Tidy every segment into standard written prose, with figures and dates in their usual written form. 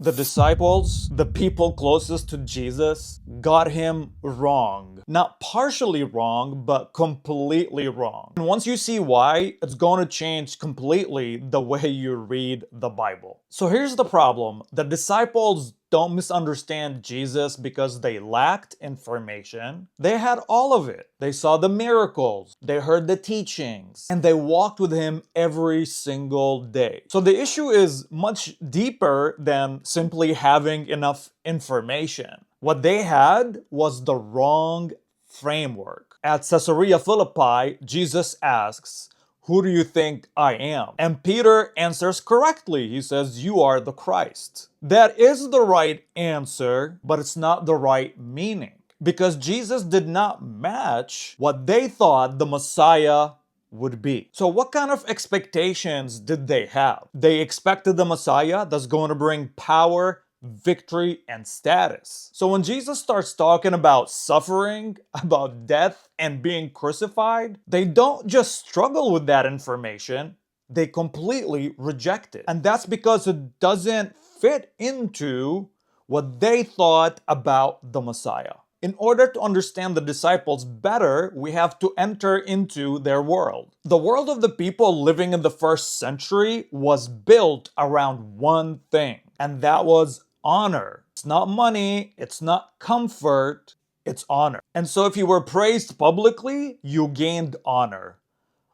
The disciples, the people closest to Jesus, got him wrong. Not partially wrong, but completely wrong. And once you see why, it's going to change completely the way you read the Bible. So here's the problem. The disciples don't misunderstand Jesus because they lacked information. They had all of it. They saw the miracles, they heard the teachings, and they walked with him every single day. So the issue is much deeper than simply having enough information. What they had was the wrong framework. At Caesarea Philippi, Jesus asks, "Who do you think I am?" And Peter answers correctly. He says, "You are the Christ." That is the right answer, but it's not the right meaning. Because Jesus did not match what they thought the Messiah would be. So what kind of expectations did they have? They expected the Messiah that's going to bring power, victory, and status. So when Jesus starts talking about suffering, about death, and being crucified, they don't just struggle with that information, they completely reject it. And that's because it doesn't fit into what they thought about the Messiah. In order to understand the disciples better, we have to enter into their world. The world of the people living in the first century was built around one thing, and that was honor. It's not money, it's not comfort, it's honor. And so if you were praised publicly, you gained honor.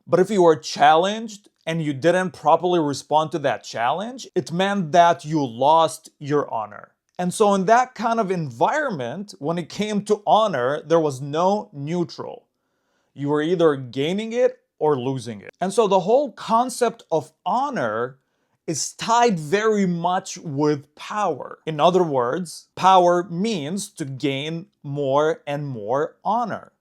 But if you were challenged and you didn't properly respond to that challenge, it meant that you lost your honor. And so in that kind of environment, when it came to honor, there was no neutral. You were either gaining it or losing it. And so the whole concept of honor is tied very much with power. In other words, power means to gain more and more honor.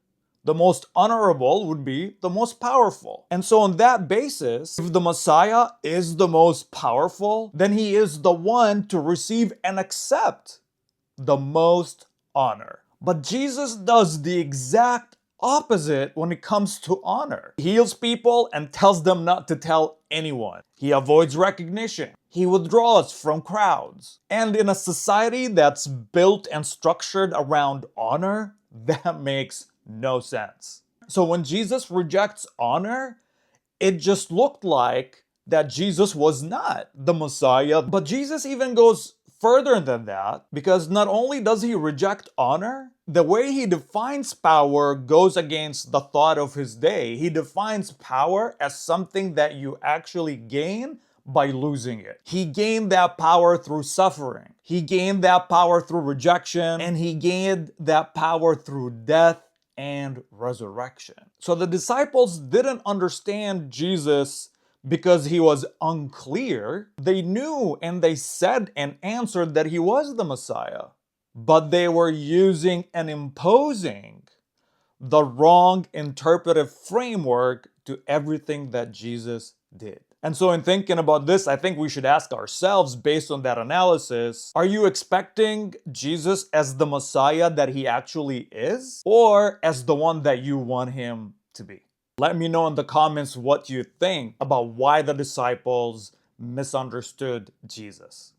The most honorable would be the most powerful. And so on that basis, if the Messiah is the most powerful, then he is the one to receive and accept the most honor. But Jesus does the exact opposite when it comes to honor. He heals people and tells them not to tell anyone. He avoids recognition. He withdraws from crowds. And in a society that's built and structured around honor, that makes no sense. So when Jesus rejects honor, it just looked like that Jesus was not the Messiah. But Jesus even goes further than that, because not only does he reject honor, the way he defines power goes against the thought of his day. He defines power as something that you actually gain by losing it. He gained that power through suffering. He gained that power through rejection, and he gained that power through death and resurrection. So the disciples didn't understand Jesus because he was unclear. They knew and they said and answered that he was the Messiah, but they were using and imposing the wrong interpretive framework to everything that Jesus did. And so in thinking about this, I think we should ask ourselves, based on that analysis, are you expecting Jesus as the Messiah that he actually is, or as the one that you want him to be? Let me know in the comments what you think about why the disciples misunderstood Jesus.